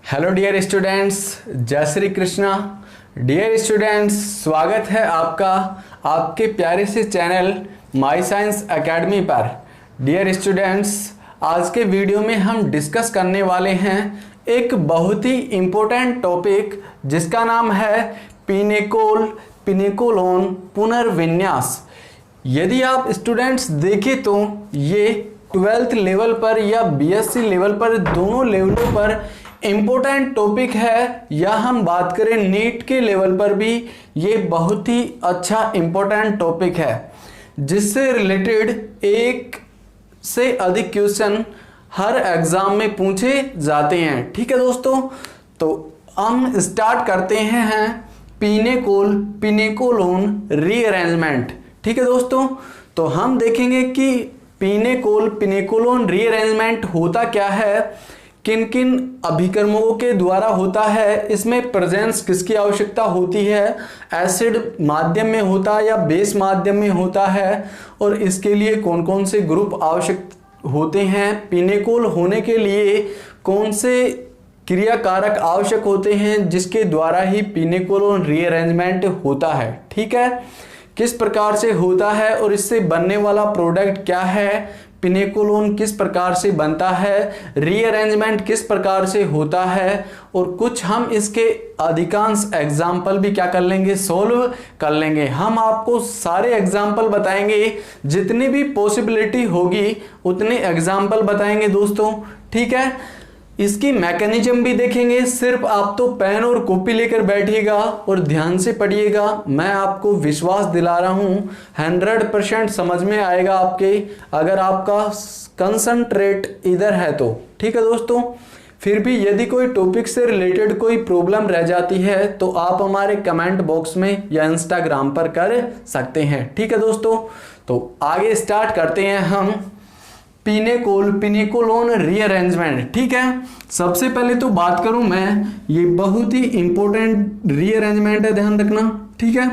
Hello dear students, जय Shri Krishna. Dear students, स्वागत है आपका आपके प्यारे से चैनल माई साइंस एकेडमी पर। डियर स्टूडेंट्स, आज के वीडियो में हम डिस्कस करने वाले हैं एक बहुत ही इम्पोर्टेंट टॉपिक जिसका नाम है पिनेकोलोन पुनर्विन्यास। यदि आप स्टूडेंट्स देखें तो ये 12th लेवल पर या बीएससी लेवल पर, दोनों लेवलों पर इम्पोर्टेंट टॉपिक है, या हम बात करें नीट के लेवल पर भी ये बहुत ही अच्छा इम्पोर्टेंट टॉपिक है जिससे रिलेटेड एक से अधिक क्वेश्चन हर एग्जाम में पूछे जाते हैं। ठीक है दोस्तों, तो हम स्टार्ट करते हैं पिनेकोलोन रीअरेंजमेंट। ठीक है दोस्तों, तो हम देखेंगे कि पिनेकोलोन रीअरेंजमेंट होता क्या है, किन किन अभिकर्मकों के द्वारा होता है, इसमें प्रेजेंस किसकी आवश्यकता होती है, एसिड माध्यम में होता है या बेस माध्यम में होता है, और इसके लिए कौन कौन से ग्रुप आवश्यक होते हैं, पिनेकोल होने के लिए कौन से क्रियाकारक आवश्यक होते हैं जिसके द्वारा ही पिनेकोलोन रीअरेंजमेंट होता है। ठीक है, किस प्रकार से होता है और इससे बनने वाला प्रोडक्ट क्या है, पिनेकोलोन किस प्रकार से बनता है, रीअरेंजमेंट किस प्रकार से होता है, और कुछ हम इसके अधिकांश एग्जाम्पल भी क्या कर लेंगे, सोल्व कर लेंगे। हम आपको सारे एग्जाम्पल बताएंगे, जितनी भी पॉसिबिलिटी होगी उतने एग्जाम्पल बताएंगे दोस्तों। ठीक है, इसकी मैकेनिज्म भी देखेंगे। सिर्फ आप तो पेन और कॉपी लेकर बैठिएगा और ध्यान से पढ़िएगा, मैं आपको विश्वास दिला रहा हूं 100% समझ में आएगा आपके, अगर आपका कंसंट्रेट इधर है तो। ठीक है दोस्तों, फिर भी यदि कोई टॉपिक से रिलेटेड कोई प्रॉब्लम रह जाती है तो आप हमारे कमेंट बॉक्स में या इंस्टाग्राम पर कर सकते हैं। ठीक है दोस्तों, तो आगे स्टार्ट करते हैं हम पिनेकोलोन रीअरेंजमेंट। ठीक है, सबसे पहले तो बात करूं मैं, ये बहुत ही इंपॉर्टेंट रीअरेंजमेंट है, ध्यान रखना। ठीक है,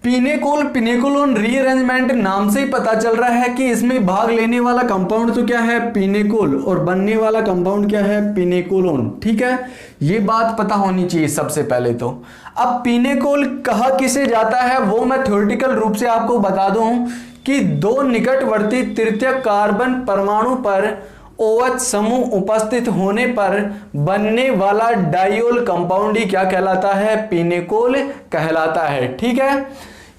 पिनेकोलोन रीअरेंजमेंट नाम से ही पता चल रहा है कि इसमें भाग लेने वाला कंपाउंड तो क्या है, पिनेकोल, और बनने वाला कंपाउंड क्या है, पिनेकोलोन। ठीक है, ये बात पता होनी चाहिए सबसे पहले तो। अब पिनेकोल कहा किसे जाता है वो मैं थ्योरेटिकल रूप से आपको बता दूं कि दो निकटवर्ती तृतीय कार्बन परमाणु पर OH समूह उपस्थित होने पर बनने वाला डाइओल कंपाउंड ही क्या कहलाता है, पिनेकोल कहलाता है। ठीक है,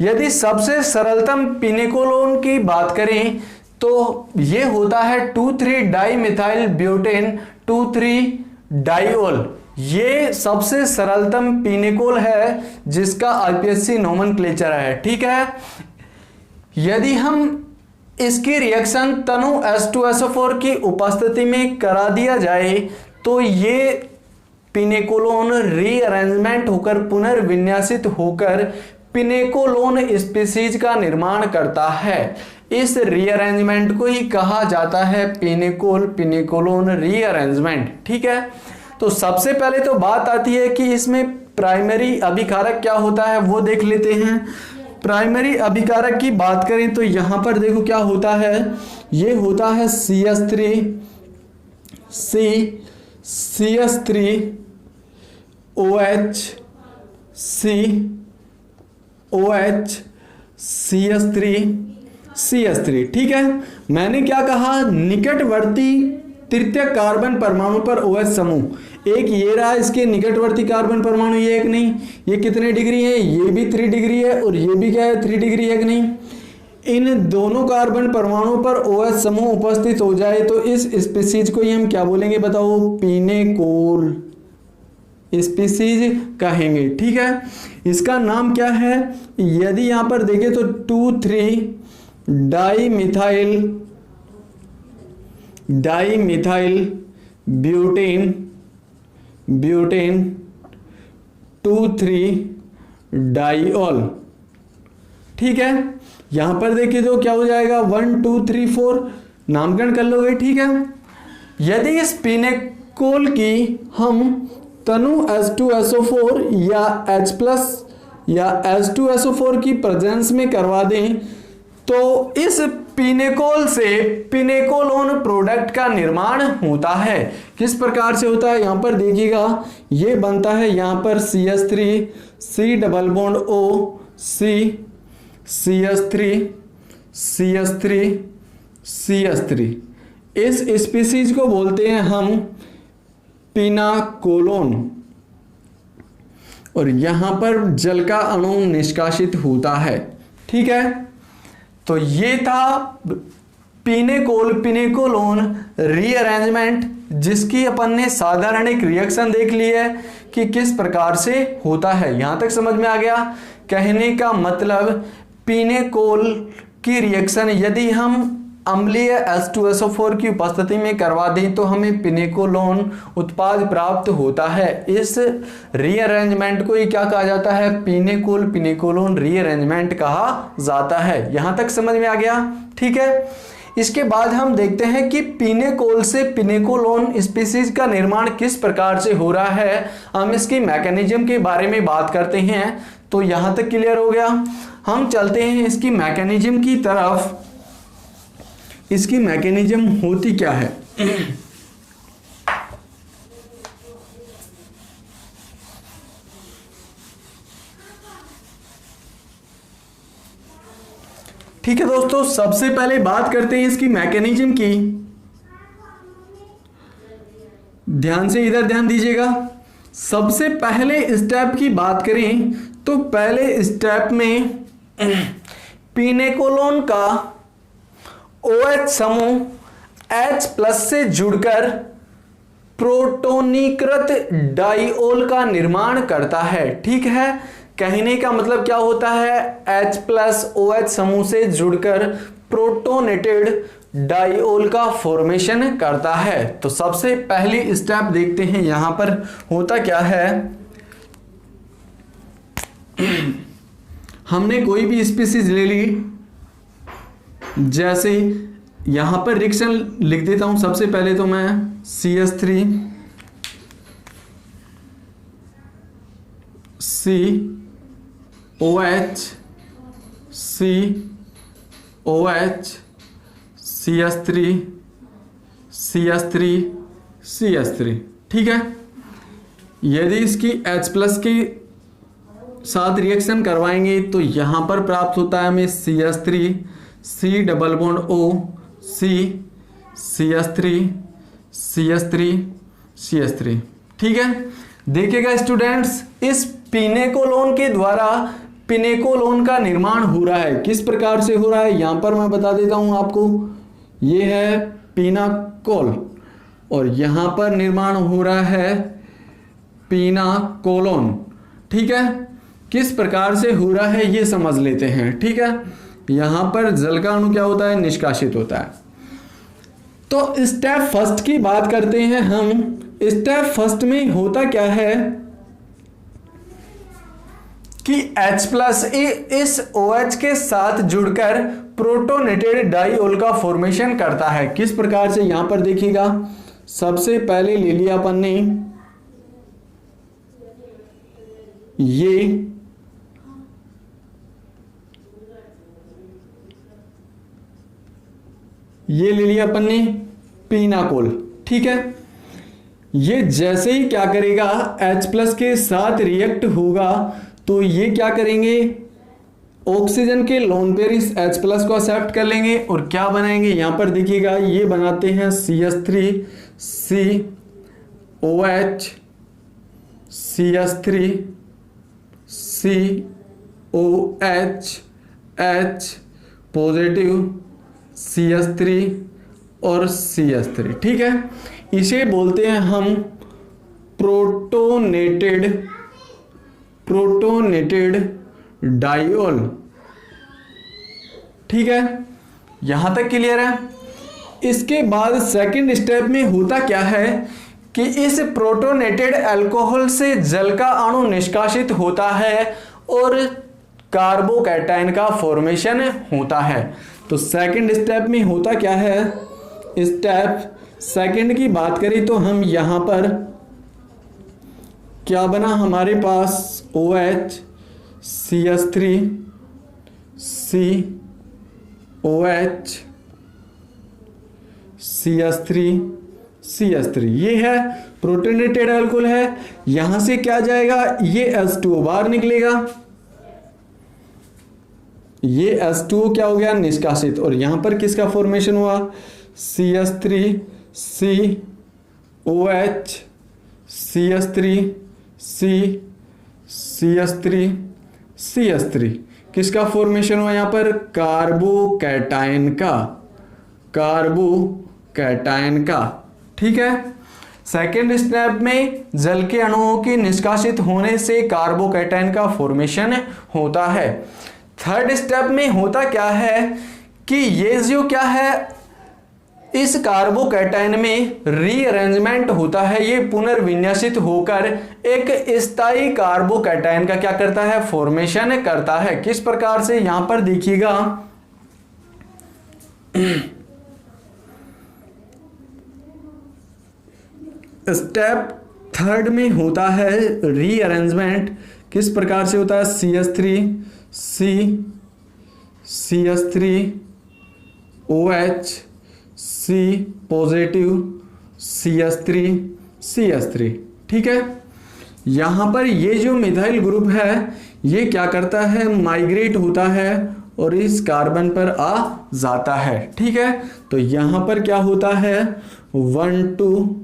यदि सबसे सरलतम पिनेकोलोन की बात करें तो ये होता है 2,3 डाइमिथाइल ब्यूटेन 2,3 डाइओल। ये सबसे सरलतम पिनेकोल है जिसका IPSC नोमेनक्लेचर है। ठीक है, यदि हम इसकी रिएक्शन तनु H2SO4 की उपस्थिति में करा दिया जाए तो ये पिनेकोलोन रीअरेंजमेंट होकर पुनर्विन्यासित होकर पिनेकोलोन स्पीसीज का निर्माण करता है। इस रीअरेंजमेंट को ही कहा जाता है पिनेकोलोन रीअरेंजमेंट। ठीक है, तो सबसे पहले तो बात आती है कि इसमें प्राइमरी अभिकारक क्या होता है वो देख लेते हैं। प्राइमरी अभिकारक की बात करें तो यहां पर देखो क्या होता है, ये होता है CH3 OH CH3। ठीक है, मैंने क्या कहा, निकटवर्ती तृतीय कार्बन परमाणु पर OH समूह, एक ये रहा इसके निकटवर्ती कार्बन परमाणु, ये एक नहीं, ये कितने डिग्री है, ये भी 3 डिग्री है और ये भी क्या है 3 डिग्री है कि नहीं। इन दोनों कार्बन परमाणु पर OH समूह उपस्थित हो जाए तो इस स्पीसीज को ही हम क्या बोलेंगे बताओ, पिनेकोल स्पीसीज कहेंगे। ठीक है, इसका नाम क्या है, यदि यहां पर देखें तो 2,3 डाइमिथाइल ब्यूटेन 2,3 डाइओल। ठीक है, यहां पर देखिए तो क्या हो जाएगा 1 2 3 4 नामकरण कर लोगे। ठीक है, यदि इस पिनेकोल की हम तनु H2SO4 या H+ या H2SO4 की प्रेजेंस में करवा दें तो इस पिनेकोल से पिनेकोलोन प्रोडक्ट का निर्माण होता है। किस प्रकार से होता है, यहां पर देखिएगा, ये बनता है यहां पर CH3 C double bond O C CH3 CH3 CH3। इस स्पीसीज को बोलते हैं हम पिनाकोलोन, और यहां पर जल का अणु निष्कासित होता है। ठीक है, तो ये था पिनेकोलोन रीअरेंजमेंट, जिसकी अपन ने साधारण एक रिएक्शन देख ली है कि किस प्रकार से होता है। यहां तक समझ में आ गया। कहने का मतलब पिनेकोल की रिएक्शन यदि हम अम्लीय H2SO4 की उपस्थिति में करवा दें तो हमें पिनेकोलोन उत्पाद प्राप्त होता है। इस रीअरेंजमेंट को ये क्या कहा जाता है, पिनेकोलोन रीअरेंजमेंट कहा जाता है। यहां तक समझ में आ गया। ठीक है, इसके बाद हम देखते हैं कि पिनेकोल से पिनेकोलोन स्पीसीज का निर्माण किस प्रकार से हो रहा है। हम इसकी मैकेनिज्म के बारे में बात करते हैं। तो यहां तक क्लियर हो गया। हम चलते हैं इसकी मैकेनिज्म की तरफ। इसकी मैकेनिज्म होती क्या है। ठीक है दोस्तों, सबसे पहले बात करते हैं इसकी मैकेनिज्म की। ध्यान से इधर ध्यान दीजिएगा। सबसे पहले स्टेप की बात करें तो पहले स्टेप में पिनेकोलोन का OH समूह H+ से जुड़कर प्रोटोनीकृत डाइओल का निर्माण करता है। ठीक है, कहने का मतलब क्या होता है, H+ OH समूह से जुड़कर प्रोटोनेटेड डाइओल का फॉर्मेशन करता है। तो सबसे पहली स्टेप देखते हैं यहां पर होता क्या है। हमने कोई भी स्पीसीज ले ली, जैसे यहां पर रिएक्शन लिख देता हूं। सबसे पहले तो मैं CH3 C OH C OH CH3 CH3 CH3। ठीक है, यदि इसकी H+ के साथ रिएक्शन करवाएंगे तो यहां पर प्राप्त होता है हमें CH3 C double bond O C CH3 CH3 CH3। ठीक है, देखिएगा स्टूडेंट्स, इस पिनेकोलोन के द्वारा पिनेकोलोन का निर्माण हो रहा है। किस प्रकार से हो रहा है यहां पर मैं बता देता हूं आपको। ये है पिनाकोल और यहां पर निर्माण हो रहा है पिनाकोलोन। ठीक है, किस प्रकार से हो रहा है ये समझ लेते हैं। ठीक है, यहां पर जल का अणु क्या होता है, निष्कासित होता है। तो स्टेप फर्स्ट की बात करते हैं हम। स्टेप फर्स्ट में होता क्या है कि H+ इस OH के साथ जुड़कर प्रोटोनेटेड डाइओल का फॉर्मेशन करता है। किस प्रकार से, यहां पर देखिएगा, सबसे पहले ले लिया अपन ने ये ले लिया अपन ने पिनाकोल। ठीक है, ये जैसे ही क्या करेगा, H+ के साथ रिएक्ट होगा तो ये क्या करेंगे, ऑक्सीजन के लोन पेयर इस H+ को एक्सेप्ट कर लेंगे और क्या बनाएंगे, यहां पर देखिएगा ये बनाते हैं CH3 C OH CH3 C OH H positive CH3 और CH3। ठीक है, इसे बोलते हैं हम प्रोटोनेटेड डाइओल। ठीक है, यहां तक क्लियर है। इसके बाद सेकंड स्टेप में होता क्या है कि इस प्रोटोनेटेड अल्कोहल से जल का अणु निष्कासित होता है और कार्बोकैटायन का फॉर्मेशन होता है। तो सेकंड स्टेप में होता क्या है, स्टेप सेकंड की बात करें तो हम यहां पर क्या बना हमारे पास OH CH3 C OH CH3 ये है प्रोटोनेटेड अल्कोहल है। यहां से क्या जाएगा, ये H2O बाहर निकलेगा, ये H2O क्या हो गया, निष्कासित। और यहां पर किसका फॉर्मेशन हुआ, CH3COH CH3 किसका फॉर्मेशन हुआ, यहां पर कार्बोकैटायन का। ठीक है। सेकेंड स्टेप में जल के अणुओं के निष्कासित होने से कार्बोकैटायन का फॉर्मेशन होता है। थर्ड स्टेप में होता क्या है कि ये जो क्या है, इस कार्बोकैटायन में रीअरेंजमेंट होता है, ये पुनर्विन्यासित होकर एक स्थायी कार्बोकैटायन का क्या करता है, फॉर्मेशन करता है। किस प्रकार से, यहां पर देखिएगा स्टेप थर्ड में होता है रीअरेंजमेंट। किस प्रकार से होता है, CH3OH C पॉजिटिव CH3 ठीक है। यहां पर ये जो मिथाइल ग्रुप है ये क्या करता है, माइग्रेट होता है और इस कार्बन पर आ जाता है। ठीक है। तो यहां पर क्या होता है, 1,2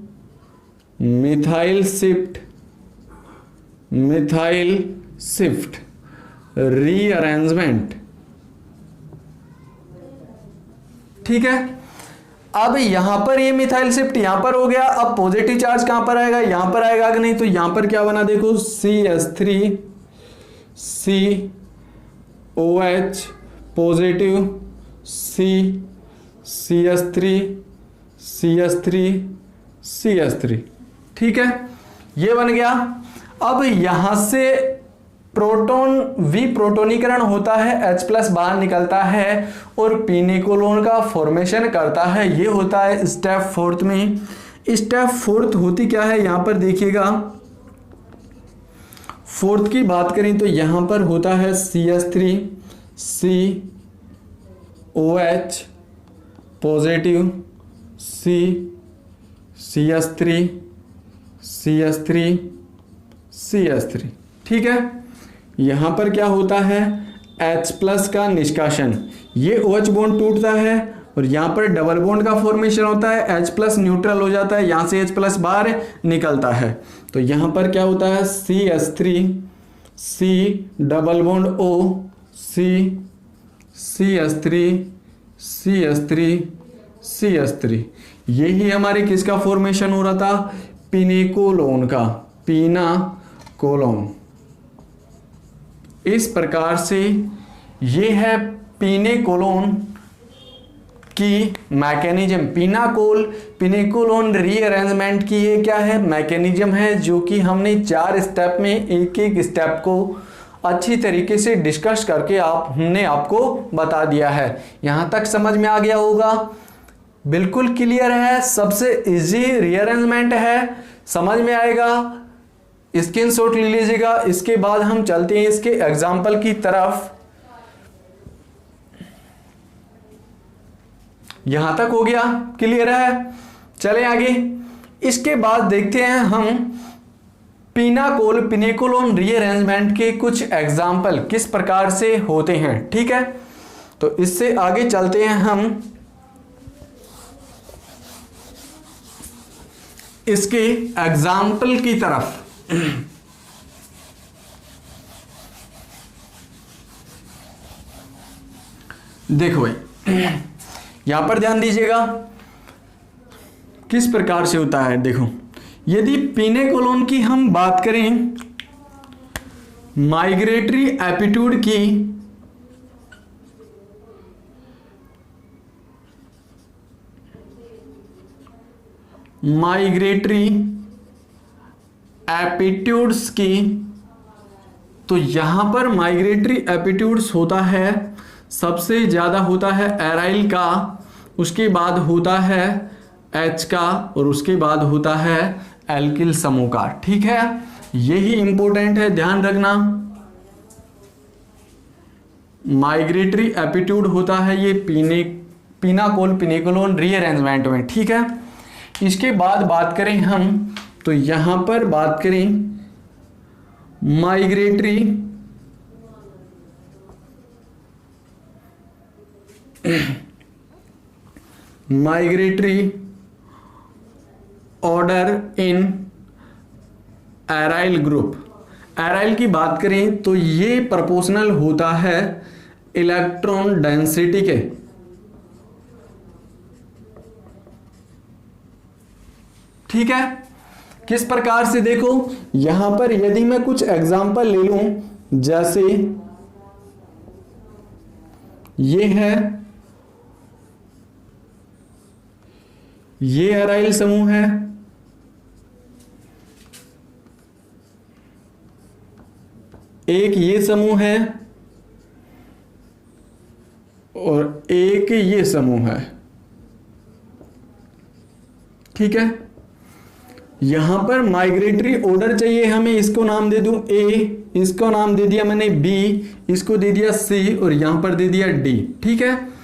मिथाइल शिफ्ट रीअरेंजमेंट। ठीक है। अब यहां पर ये मिथाइल शिफ्ट यहां पर हो गया। अब पॉजिटिव चार्ज कहां पर आएगा, यहां पर आएगा कि नहीं, तो यहां पर क्या बना, देखो CH3COH पॉजिटिव CH3 ठीक है, ये बन गया। अब यहां से प्रोटॉन विप्रोटोनीकरण होता है, H+ बाहर निकलता है और पिनेकोलोन का फॉर्मेशन करता है। ये होता है स्टेप फोर्थ में। स्टेप फोर्थ होती क्या है, यहां पर देखिएगा, फोर्थ की बात करें तो यहां पर होता है CH3COH पॉजिटिव CH3 ठीक है। यहां पर क्या होता है, H+ का निष्कासन, ये OH बॉन्ड टूटता है और यहां पर डबल बॉन्ड का फॉर्मेशन होता है, H+ न्यूट्रल हो जाता है, यहां से H+ बाहर निकलता है। तो यहां पर क्या होता है, CH3 C double bond O CH3 यही हमारे किसका फॉर्मेशन हो रहा था, पिनेकोलोन का, पिनाकोलोन। इस प्रकार से ये है पिनेकोलोन की मैकेनिज्म। पिनेकोलोन रीअरेंजमेंट की ये क्या है, मैकेनिज्म है, जो कि हमने 4 स्टेप में एक एक स्टेप को अच्छी तरीके से डिस्कस करके हमने आपको बता दिया है। यहां तक समझ में आ गया होगा, बिल्कुल क्लियर है, सबसे इजी रीअरेंजमेंट है, समझ में आएगा, स्क्रीनशॉट ले लीजिएगा। इसके बाद हम चलते हैं इसके एग्जाम्पल की तरफ। यहां तक हो गया, क्लियर है, चलें आगे। इसके बाद देखते हैं हम पिनेकोलोन रीअरेंजमेंट के कुछ एग्जाम्पल किस प्रकार से होते हैं। ठीक है, तो इससे आगे चलते हैं हम इसके एग्जाम्पल की तरफ। देखो भाई, यहां पर ध्यान दीजिएगा किस प्रकार से होता है। देखो, यदि पिनेकोलोन की हम बात करें, माइग्रेटरी एपिट्यूड की, एपिट्यूड्स की, तो यहां पर माइग्रेटरी एपिट्यूड्स होता है, सबसे ज्यादा होता है एराइल का, उसके बाद होता है H का और उसके बाद होता है एल्किल समूह का। ठीक है, यही इंपॉर्टेंट है, ध्यान रखना। माइग्रेटरी एपिट्यूड होता है ये पिनाकोल पिनेकोलोन रीअरेंजमेंट में, ठीक है। इसके बाद बात करें हम, तो यहां पर बात करें migratory order in aryl group. Aryl की बात करें तो ये प्रोपोर्शनल होता है इलेक्ट्रॉन डेंसिटी के, ठीक है। किस प्रकार से, देखो यहां पर यदि मैं कुछ एग्जांपल ले लूं, जैसे ये है, ये एराइल समूह है, एक ये समूह है और एक ये समूह है, ठीक है। यहां पर माइग्रेटरी ऑर्डर चाहिए हमें, इसको नाम दे दूं ए, इसको नाम दे दिया मैंने बी, इसको दे दिया सी और यहां पर दे दिया डी, ठीक है।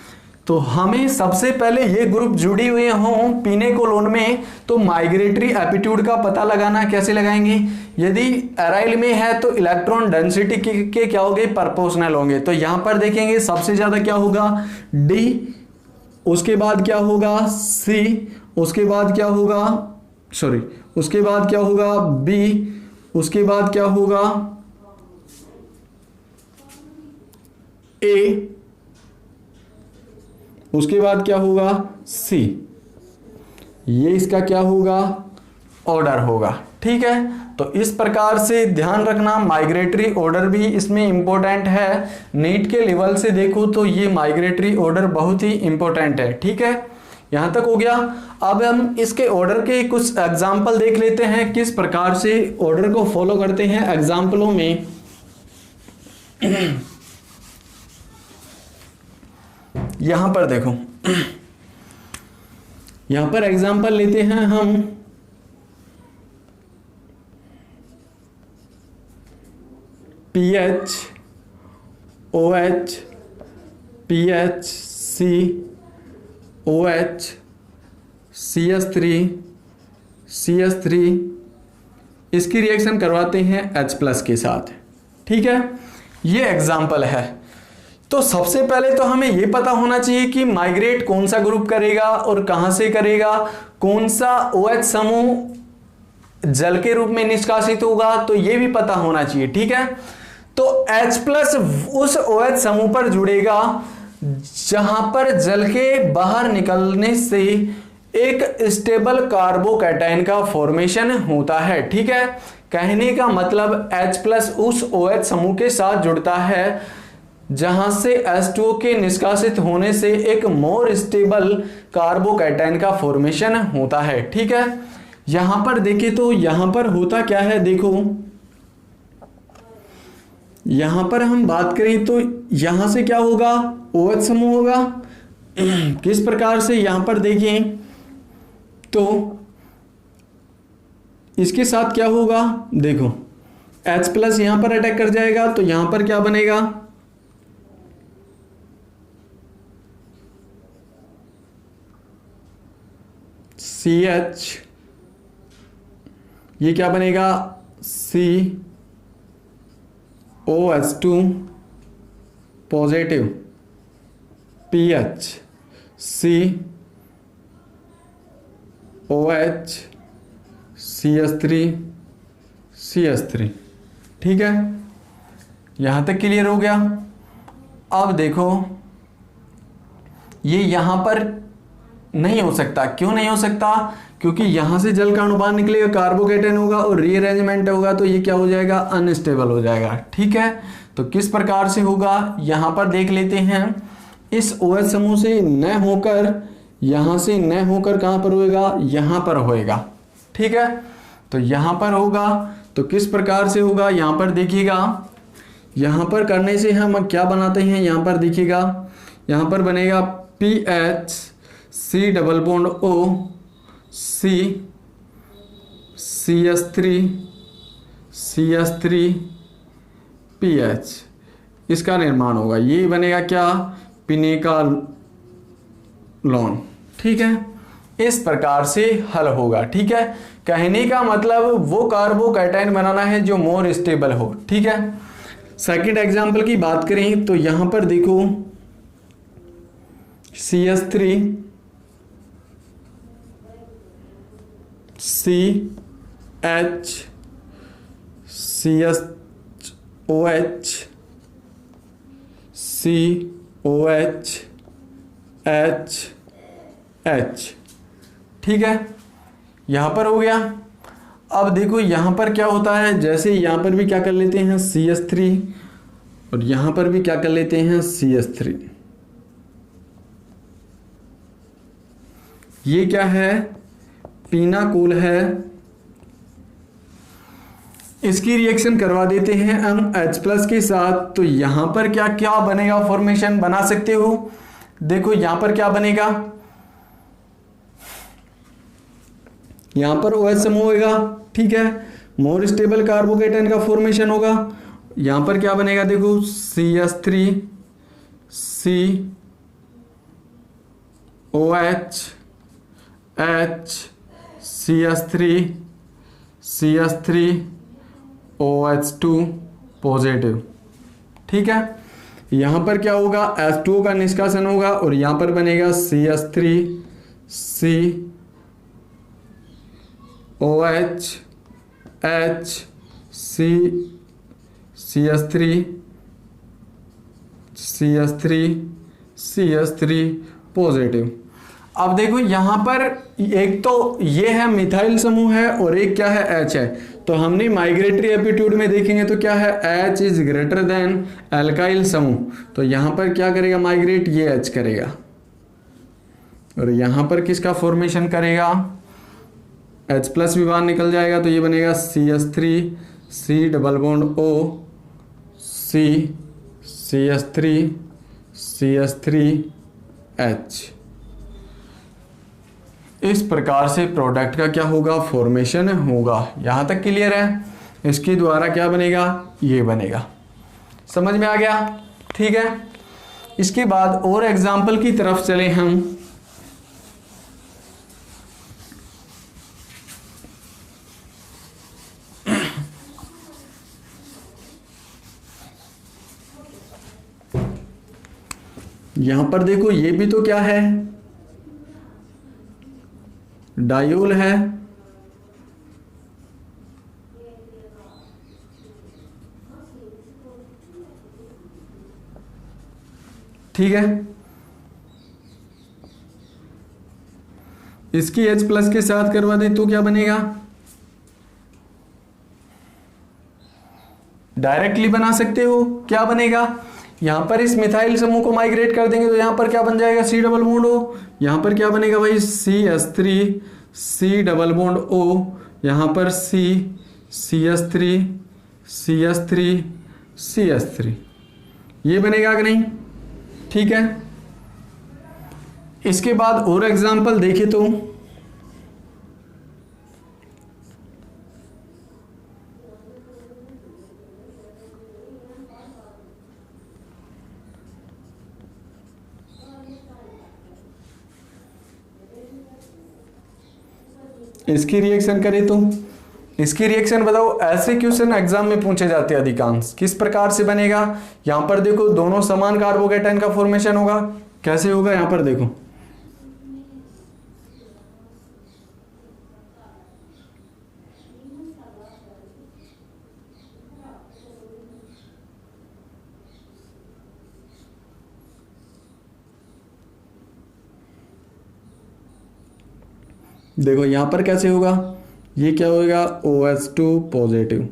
तो हमें सबसे पहले ये ग्रुप जुड़ी हुए हों पिनेकोलोन में, तो माइग्रेटरी एप्टीट्यूड का पता लगाना कैसे लगाएंगे, यदि एराइल में है तो इलेक्ट्रॉन डेंसिटी के क्या होंगे, प्रोपोर्शनल होंगे। तो यहां पर देखेंगे सबसे ज्यादा क्या होगा, डी, उसके बाद क्या होगा सी, उसके बाद क्या होगा, सॉरी उसके बाद क्या होगा बी, उसके बाद क्या होगा ए, उसके बाद क्या होगा सी। ये इसका क्या होगा, ऑर्डर होगा, ठीक है। तो इस प्रकार से ध्यान रखना, माइग्रेटरी ऑर्डर भी इसमें इंपॉर्टेंट है। नीट के लेवल से देखो तो ये माइग्रेटरी ऑर्डर बहुत ही इंपॉर्टेंट है, ठीक है। यहां तक हो गया। अब हम इसके ऑर्डर के कुछ एग्जाम्पल देख लेते हैं, किस प्रकार से ऑर्डर को फॉलो करते हैं एग्जाम्पलों में। यहां पर देखो, यहां पर एग्जाम्पल लेते हैं हम, PH OH PH C OH CS3 CS3, इसकी रिएक्शन करवाते हैं H+ के साथ, ठीक है। ये एग्जाम्पल है। तो सबसे पहले तो हमें यह पता होना चाहिए कि माइग्रेट कौन सा ग्रुप करेगा और कहां से करेगा, कौन सा OH समूह जल के रूप में निष्कासित होगा, तो यह भी पता होना चाहिए, ठीक है। तो H+ उस OH समूह पर जुड़ेगा जहां पर जल के बाहर निकलने से एक स्टेबल कार्बोकैटायन का फॉर्मेशन होता है, ठीक है। कहने का मतलब H+ उस OH समूह के साथ जुड़ता है जहां से H2O के निष्कासित होने से एक मोर स्टेबल कार्बोकैटायन का फॉर्मेशन होता है, ठीक है। यहां पर देखें तो यहां पर होता क्या है, देखो यहां पर हम बात करें तो यहां से क्या होगा, OH समूह होगा। किस प्रकार से, यहां पर देखें तो इसके साथ क्या होगा, देखो H+ यहां पर अटैक कर जाएगा, तो यहां पर क्या बनेगा, CH, ये क्या बनेगा COH2 positive, PH COH CS3, ठीक है। यहां तक क्लियर हो गया। अब देखो ये यहां पर नहीं हो सकता, क्यों नहीं हो सकता, क्योंकि यहां से जल का अणु बाहर निकलेगा, कार्बोकैटायन होगा और रीअरेंजमेंट होगा, तो ये क्या हो जाएगा, अनस्टेबल हो जाएगा, ठीक है। तो किस प्रकार से होगा, यहां पर देख लेते हैं। इस OH समूह से न होकर, यहां से न होकर कहां पर होएगा, यहां पर होएगा, ठीक है। तो यहां पर होगा, तो किस प्रकार से होगा, यहां पर देखिएगा, यहां पर करने से हम क्या बनाते हैं, यहां पर देखिएगा, यहां पर बनेगा PH C double bond O C CS3 PH, इसका निर्माण होगा। ये बनेगा क्या, पिनेका लोन। ठीक है, इस प्रकार से हल होगा। ठीक है, कहने का मतलब वो कार्बोकैटायन बनाना है जो मोर स्टेबल हो। ठीक है, सेकंड एग्जांपल की बात करें तो यहां पर देखो CH3 CH CHOH COH H। ठीक है, यहां पर हो गया। अब देखो यहां पर क्या होता है, जैसे यहां पर भी क्या कर लेते हैं CH3 और यहां पर भी क्या कर लेते हैं CH3। ये क्या है, पीनाकोल है। इसकी रिएक्शन करवा देते हैं हम H+ के साथ, तो यहां पर क्या क्या बनेगा, फॉर्मेशन बना सकते हो। देखो यहां पर क्या बनेगा, यहां पर OH समूह होगा। ठीक है, मोर स्टेबल कार्बोकेटायन का फॉर्मेशन होगा। यहां पर क्या बनेगा, देखो CH3 COH H CH3 OH2 positive. ठीक है, यहां पर क्या होगा, H2O का निष्कासन होगा और यहां पर बनेगा CH3 COH H CH3 positive. अब देखो यहां पर एक तो ये है मिथाइल समूह है और एक क्या है H है। तो हमने माइग्रेटरी एप्टीट्यूड में देखेंगे तो क्या है, H is greater than alkyl समूह। तो यहां पर क्या करेगा, माइग्रेट ये H करेगा और यहां पर किसका फॉर्मेशन करेगा, H+ भी बाहर निकल जाएगा तो ये बनेगा CH3 C double bond O CH3 H। इस प्रकार से प्रोडक्ट का क्या होगा, फॉर्मेशन होगा। यहां तक क्लियर है। इसके द्वारा क्या बनेगा, ये बनेगा। समझ में आ गया। ठीक है, इसके बाद और एग्जाम्पल की तरफ चले हम। यहां पर देखो ये भी तो क्या है, डायोल है। ठीक है, इसकी H+ के साथ करवा दे तो क्या बनेगा, डायरेक्टली बना सकते हो। क्या बनेगा, यहां पर इस मिथाइल समूह को माइग्रेट कर देंगे तो यहां पर क्या बन जाएगा, C डबल बॉन्ड O। यहां पर क्या बनेगा भाई, CH3 C double bond O। यहां पर CH3 ये बनेगा कि नहीं। ठीक है, इसके बाद और एग्जांपल देखें तो इसकी रिएक्शन करें तो इसकी रिएक्शन बताओ। ऐसे क्वेश्चन एग्जाम में पूछे जाते हैं अधिकांश। किस प्रकार से बनेगा, यहां पर देखो दोनों समान कार्बोकेटायन का फॉर्मेशन होगा। कैसे होगा, यहां पर देखो देखो यहां पर कैसे होगा, ये क्या होगा, OH2 पॉजिटिव।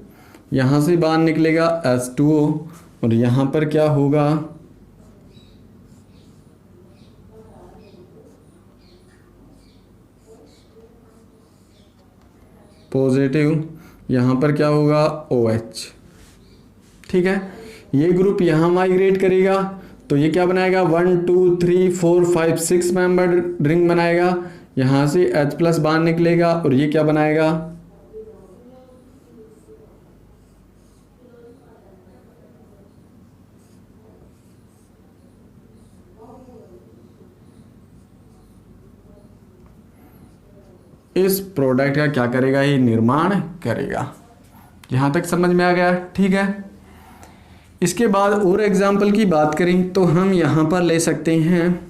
यहां से बाहर निकलेगा H2O और यहां पर क्या होगा, पॉजिटिव। यहां पर क्या होगा, OH। ठीक है, ये ग्रुप यहां माइग्रेट करेगा तो ये क्या बनाएगा, 1 2 3 4 5 6 मेंबर रिंग बनाएगा। यहां से H+ बाहर निकलेगा और ये क्या बनाएगा, इस प्रोडक्ट का क्या करेगा, ये निर्माण करेगा। यहाँ तक समझ में आ गया, ठीक है। इसके बाद और एग्जाम्पल की बात करें तो हम यहाँ पर ले सकते हैं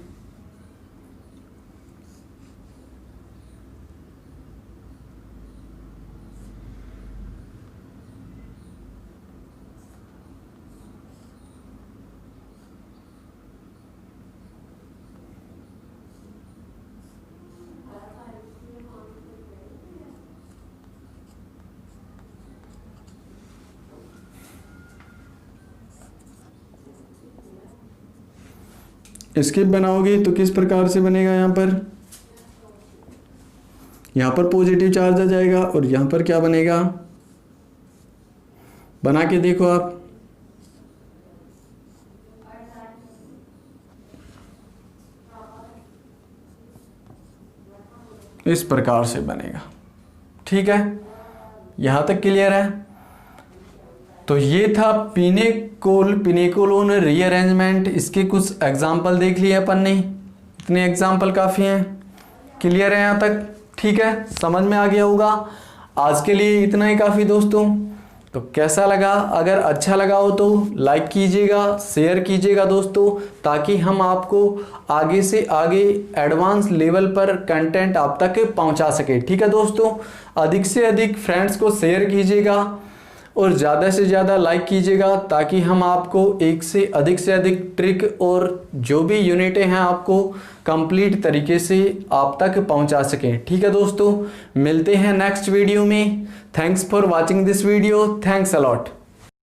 स्किप बनाओगे तो किस प्रकार से बनेगा, यहाँ पर पॉजिटिव चार्ज आ जाएगा और यहाँ पर क्या बनेगा, बना के देखो आप। इस प्रकार से बनेगा, ठीक है। यहाँ तक क्लियर है। तो ये था पिनेकोलोन रीअरेंजमेंट। इसके कुछ एग्जाम्पल देख लिए अपन ने, इतने एग्जाम्पल काफ़ी हैं। क्लियर है यहाँ तक, ठीक है, समझ में आ गया होगा। आज के लिए इतना ही काफ़ी दोस्तों। तो कैसा लगा, अगर अच्छा लगा हो तो लाइक कीजिएगा, शेयर कीजिएगा दोस्तों, ताकि हम आपको आगे से आगे एडवांस लेवल पर कंटेंट आप तक पहुंचा सके, ठीक है दोस्तों। अधिक से अधिक फ्रेंड्स को शेयर कीजिएगा और ज़्यादा से ज़्यादा लाइक कीजिएगा, ताकि हम आपको एक से अधिक ट्रिक और जो भी यूनिटें हैं आपको कंप्लीट तरीके से आप तक पहुंचा सकें, ठीक है दोस्तों। मिलते हैं नेक्स्ट वीडियो में। Thanks for watching this video, thanks a lot.